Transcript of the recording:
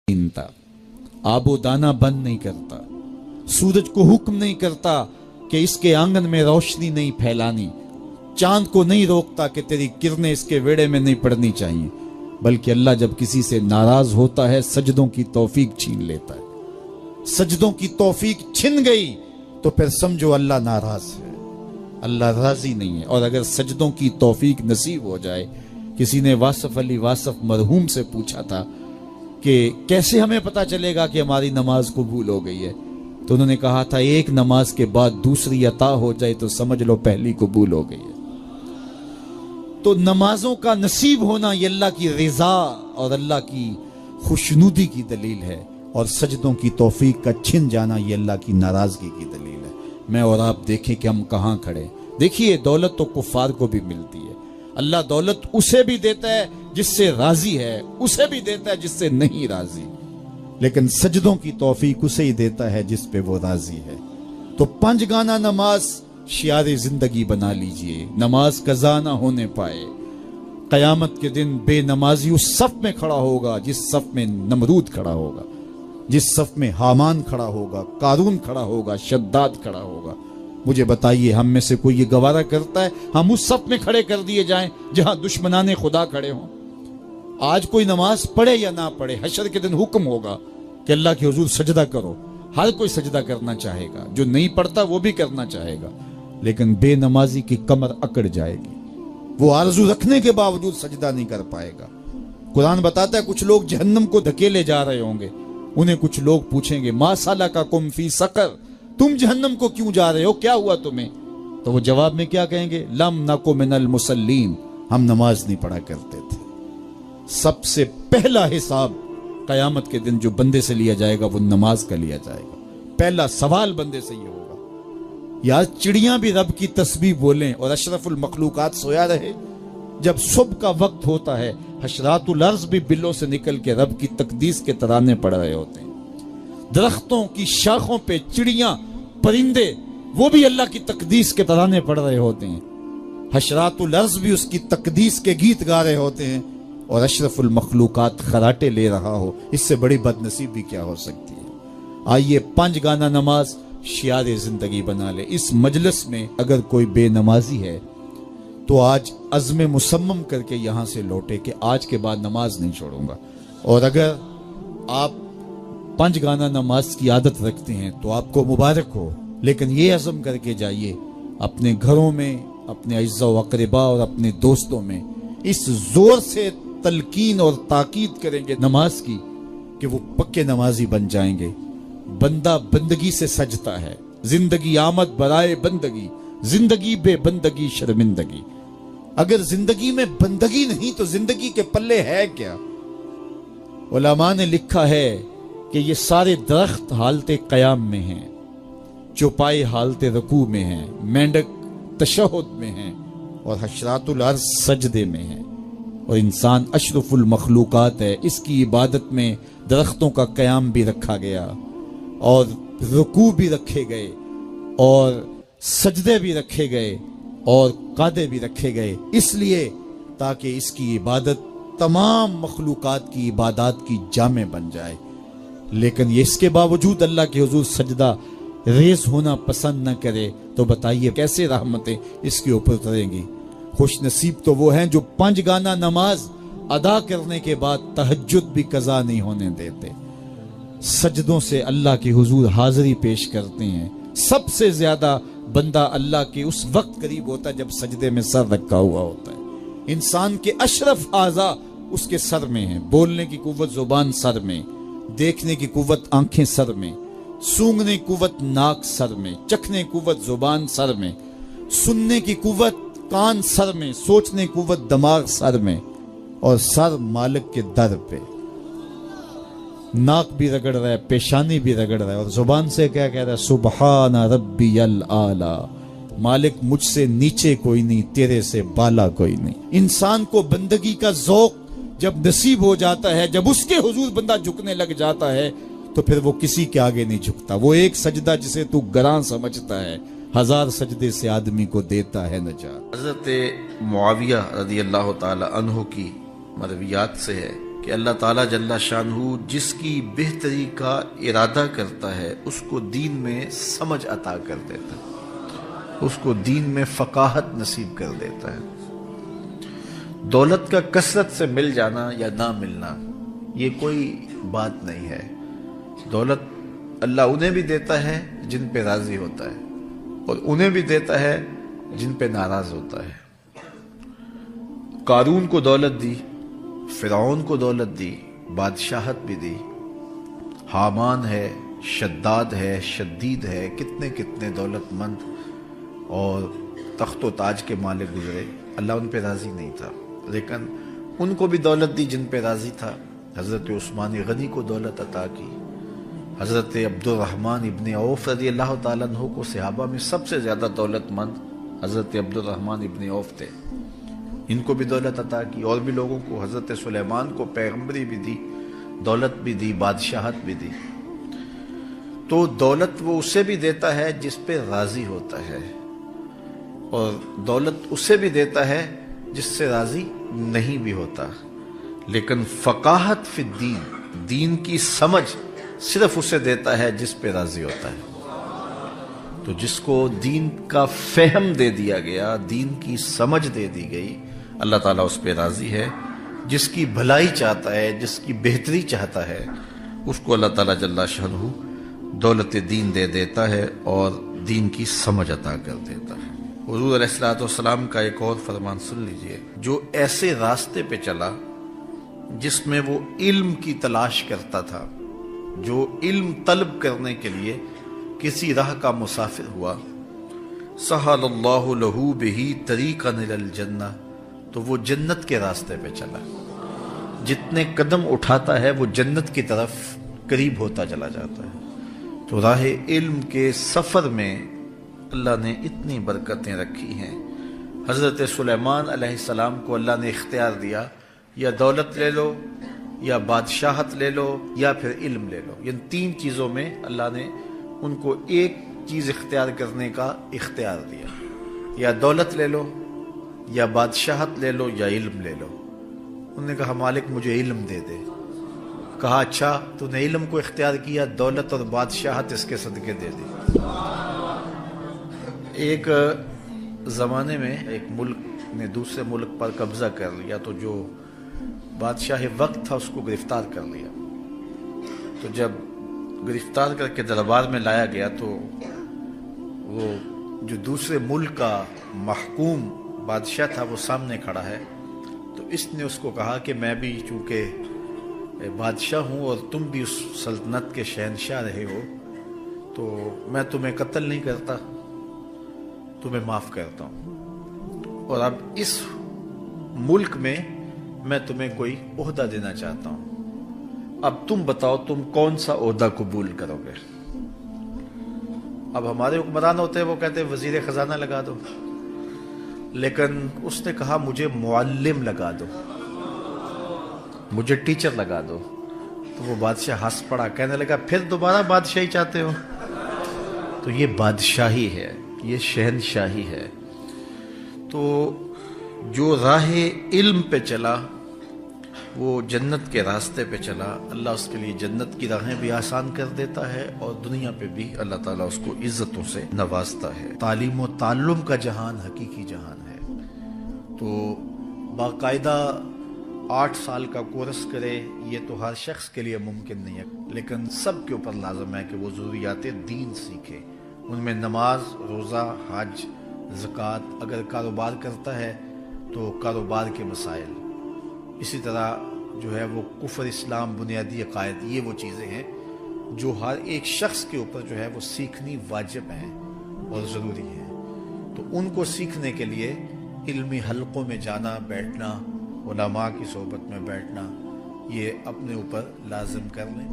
छीनता, आबो दाना बंद नहीं करता, सूरज को हुक्म नहीं करता कि इसके आंगन में रोशनी नहीं फैलानी, चांद को नहीं रोकता कि तेरी किरणें इसके वेड़े में नहीं पड़नी चाहिए, बल्कि अल्लाह जब किसी से नाराज होता है सजदों की तौफीक छीन लेता है। सजदों की तौफीक छिन गई तो फिर समझो अल्लाह नाराज है, अल्लाह राजी नहीं है। और अगर सजदों की तौफीक नसीब हो जाए, किसी ने वासफ अली वासफ मरहूम से पूछा था कि कैसे हमें पता चलेगा कि हमारी नमाज कबूल हो गई है, तो उन्होंने कहा था एक नमाज के बाद दूसरी अता हो जाए तो समझ लो पहली कबूल हो गई है। तो नमाजों का नसीब होना ये अल्लाह की रिजा और अल्लाह की खुशनुदी की दलील है, और सजदों की तौफीक का छिन जाना ये अल्लाह की नाराजगी की दलील है। मैं और आप देखें कि हम कहाँ खड़े। देखिए दौलत तो कुफार को भी मिलती है, अल्लाह दौलत उसे भी देता है जिससे राजी है, उसे भी देता है जिससे नहीं राजी, लेकिन सजदों की तौफीक उसे ही देता है जिस पे वो राजी है। तो पंज गाना नमाज शियारे जिंदगी बना लीजिए, नमाज कज़ा ना होने पाए। कयामत के दिन बेनमाजी उस सफ में खड़ा होगा जिस सफ में नमरूद खड़ा होगा, जिस सफ में हामान खड़ा होगा, कारून खड़ा होगा, शद्दाद खड़ा होगा। मुझे बताइए हम में से कोई ये गवारा करता है हम उस सफ में खड़े कर दिए जाएं जहां दुश्मनाने खुदा खड़े हों? आज कोई नमाज पढ़े या ना पढ़े, हशर के दिन हुक्म होगा कि अल्लाह के हुजूर सजदा करो। हर कोई सजदा करना चाहेगा, जो नहीं पढ़ता वो भी करना चाहेगा, लेकिन बेनमाजी की कमर अकड़ जाएगी, वो आरजू रखने के बावजूद सजदा नहीं कर पाएगा। कुरान बताता है कुछ लोग जहन्नम को धकेले जा रहे होंगे, उन्हें कुछ लोग पूछेंगे मा सलकाकुम फी सकर, तुम जहन्नम को क्यों जा रहे हो, क्या हुआ तुम्हें? तो वो जवाब में क्या कहेंगे? लम नकु मिनल मुसल्लीन, हम नमाज नहीं पढ़ा करते थे। सबसे पहला हिसाब कयामत के दिन जो बंदे से लिया जाएगा वो नमाज का लिया जाएगा। पहला सवाल बंदे से ये होगा। यार चिड़ियां भी रब की तस्बीह बोलें और अशरफुल मखलूकात सोया रहे। जब सुबह का वक्त होता है हशरातुल अर्ज़ भी बिलों से निकल के रब की तकदीस के तराने पड़ रहे होते हैं। दरख्तों की शाखों पे चिड़ियां परिंदे वो भी अल्लाह की तकदीस के तराने पड़ रहे होते हैं। हशरातुल अर्ज़ भी उसकी तकदीस के गीत गा रहे होते हैं, और अशरफुल मखलूकात खराटे ले रहा हो, इससे बड़ी बदनसीबी क्या हो सकती है। आइए पांच गाना नमाज शियारे जिंदगी बना ले। इस मजलिस में अगर कोई बेनमाजी है तो आज अज़्म मुसम्मम करके यहां से लौटे कि आज के बाद नमाज नहीं छोड़ूंगा। और अगर आप पांच गाना नमाज की आदत रखते हैं तो आपको मुबारक हो, लेकिन ये अज़म करके जाइए अपने घरों में, अपने अज़्ज़ा व अक़रबा और अपने दोस्तों में इस जोर से तलकीन और ताकीद करेंगे नमाज की कि वो पक्के नमाजी बन जाएंगे। बंदा बंदगी से सजता है, जिंदगी आमद बराए बंदगी, जिंदगी बेबंदगी शर्मिंदगी। अगर जिंदगी में बंदगी नहीं तो जिंदगी के पल्ले है क्या? उलमा ने लिखा है कि ये सारे दरख्त हालते कयाम में हैं, चौपाई हालते रकू में हैं, मेंढक तशहुद में हैं, और हशरातुल अर्ज़ सजदे में हैं, और इंसान अशरफुल मखलूकात है। इसकी इबादत में दरख्तों का कयाम भी रखा गया, और रुकू भी रखे गए, और सजदे भी रखे गए, और कादे भी रखे गए, इसलिए ताकि इसकी इबादत तमाम मखलूकात की इबादत की जामे बन जाए। लेकिन ये इसके बावजूद अल्लाह के हुजूर सजदा रेज होना पसंद न करे तो बताइए कैसे रहमतें इसके ऊपर उतरेंगी। खुश नसीब तो वो हैं जो पंज गाना नमाज अदा करने के बाद तहज्जुद भी कज़ा नहीं होने देते, सजदों से अल्लाह के हुजूर हाजिरी पेश करते हैं। सबसे ज्यादा बंदा अल्लाह के उस वक्त करीब होता है जब सजदे में सर रखा हुआ होता है। इंसान के अशरफ आज़ा उसके सर में है, बोलने की कुव्वत जुबान सर में, देखने की कुव्वत आंखें सर में, सूंघने की कुव्वत नाक सर में, चखने की कुव्वत जुबान सर में, सुनने की कुव्वत कान सर में, सोचने की कुव्वत दिमाग सर में, और सर मालिक के दर पे। नाक भी रगड़ रहा है, पेशानी भी रगड़ रहा है, और जुबान से क्या कह रहा है? सुबहान रब्बियल आला, मालिक मुझसे नीचे कोई नहीं, तेरे से बाला कोई नहीं। इंसान को बंदगी का ज़ौक़ जब नसीब हो जाता है, जब उसके हुजूर बंदा झुकने लग जाता है, तो फिर वो किसी के आगे नहीं झुकता। वो एक सजदा जिसे तू गरां समझता है, हजार सजदे से आदमी को देता है नजात। हज़रत मुआविया रज़ी अल्लाह ताला अन्हु की मरवियात से है کہ اللہ تعالیٰ جل شانہ جس کی بہتری کا ارادہ کرتا ہے اس کو دین میں سمجھ عطا کر دیتا ہے، اس کو دین میں فقاہت نصیب کر دیتا ہے۔ دولت کا کثرت سے مل جانا یا نہ ملنا یہ کوئی بات نہیں ہے۔ دولت اللہ انہیں بھی دیتا ہے جن پہ راضی ہوتا ہے، اور انہیں بھی دیتا ہے جن پہ ناراض ہوتا ہے۔ قارون کو دولت دی، فرعون کو دولت دی، بادشاہت بھی دی، حامان ہے، شداد ہے، شدید ہے، کتنے کتنے دولت مند اور تخت و تاج کے مالک گزرے، اللہ ان پہ راضی نہیں تھا، لیکن ان کو بھی دولت دی جن پہ راضی تھا۔ حضرت عثمان غنی کو دولت عطا کی، حضرت عبد الرحمن ابن عوف رضی اللہ تعالیٰ عنہ کو صحابہ میں سب سے زیادہ دولت مند حضرت عبد الرحمن ابن عوف تھے، ان کو بھی دولت عطا کی، اور بھی لوگوں کو، حضرت سلیمان کو پیغمبری بھی دی، دولت بھی دی، بادشاہت بھی دی۔ تو دولت وہ اسے بھی دیتا ہے جس پہ راضی ہوتا ہے، اور دولت اسے بھی دیتا ہے جس سے راضی نہیں بھی ہوتا، لیکن فقاہت فی الدین، دین کی سمجھ صرف اسے دیتا ہے جس پہ راضی ہوتا ہے۔ تو جس کو دین کا فہم دے دیا گیا، دین کی سمجھ دے دی گئی، اللہ تعالیٰ اس پہ راضی ہے۔ جس کی بھلائی چاہتا ہے، جس کی بہتری چاہتا ہے، اس کو اللہ تعالیٰ جل شانہ دولت دین دے دیتا ہے اور دین کی سمجھ عطا کر دیتا ہے۔ حضور علیہ الصلوۃ والسلام کا ایک اور فرمان سن لیجئے، جو ایسے راستے پہ چلا جس میں وہ علم کی تلاش کرتا تھا، جو علم طلب کرنے کے لیے کسی راہ کا مسافر ہوا، سہل اللہ لہ بہ طریقا الی الجنہ، تو وہ جنت کے راستے پہ چلا۔ جتنے قدم اٹھاتا ہے وہ جنت کی طرف قریب ہوتا چلا جاتا ہے۔ تو راہ علم کے سفر میں اللہ نے اتنی برکتیں رکھی ہیں۔ حضرت سلیمان علیہ السلام کو اللہ نے اختیار دیا، یا دولت لے لو، یا بادشاہت لے لو، یا پھر علم لے لو۔ ان تین چیزوں میں اللہ نے ان کو ایک چیز اختیار کرنے کا اختیار دیا، یا دولت لے لو، یا بادشاہت لے لو، یا علم لے لو۔ انہوں نے کہا مالک مجھے علم دے دے۔ کہا اچھا تو نے علم کو اختیار کیا، دولت اور بادشاہت اس کے صدقے دے دی۔ ایک زمانے میں ایک ملک نے دوسرے ملک پر قبضہ کر لیا، تو جو بادشاہ وقت تھا اس کو گرفتار کر لیا۔ تو جب گرفتار کر کے دربار میں لایا گیا تو وہ جو دوسرے ملک کا محکوم بادشاہ تھا وہ سامنے کھڑا ہے، تو اس نے اس کو کہا کہ میں بھی چونکہ بادشاہ ہوں اور تم بھی اس سلطنت کے شہنشاہ رہے ہو، تو میں تمہیں قتل نہیں کرتا، تمہیں معاف کرتا ہوں، اور اب اس ملک میں تمہیں کوئی عہدہ دینا چاہتا ہوں۔ اب تم بتاؤ تم کون سا عہدہ قبول کرو گے؟ اب ہمارے حکمران ہوتے ہیں وہ کہتے ہیں وزیر خزانہ لگا دو، لیکن اس نے کہا مجھے معلم لگا دو، مجھے ٹیچر لگا دو۔ تو وہ بادشاہ ہنس پڑا، کہنے لگا پھر دوبارہ بادشاہی چاہتے ہو؟ تو یہ بادشاہی ہے، یہ شہنشاہی ہے۔ تو جو راہ علم پہ چلا وہ جنت کے راستے پہ چلا، اللہ اس کے لیے جنت کی راہیں بھی آسان کر دیتا ہے، اور دنیا پہ بھی اللہ تعالیٰ اس کو عزتوں سے نوازتا ہے۔ تعلیم و تعلم کا جہان حقیقی جہان ہے۔ تو باقاعدہ 8 سال کا کورس کرے یہ تو ہر شخص کے لیے ممکن نہیں ہے، لیکن سب کے اوپر لازم ہے کہ وہ ضروریات دین سیکھے۔ ان میں نماز، روزہ، حج، زکوٰۃ، اگر کاروبار کرتا ہے تو کاروبار کے مسائل، اسی طرح جو ہے وہ کفر، اسلام، بنیادی عقائد، یہ وہ چیزیں ہیں جو ہر ایک شخص کے اوپر جو ہے وہ سیکھنی واجب ہیں اور ضروری ہیں۔ تو ان کو سیکھنے کے لیے علمی حلقوں میں جانا، بیٹھنا، علماء کی صحبت میں بیٹھنا، یہ اپنے اوپر لازم کر لیں۔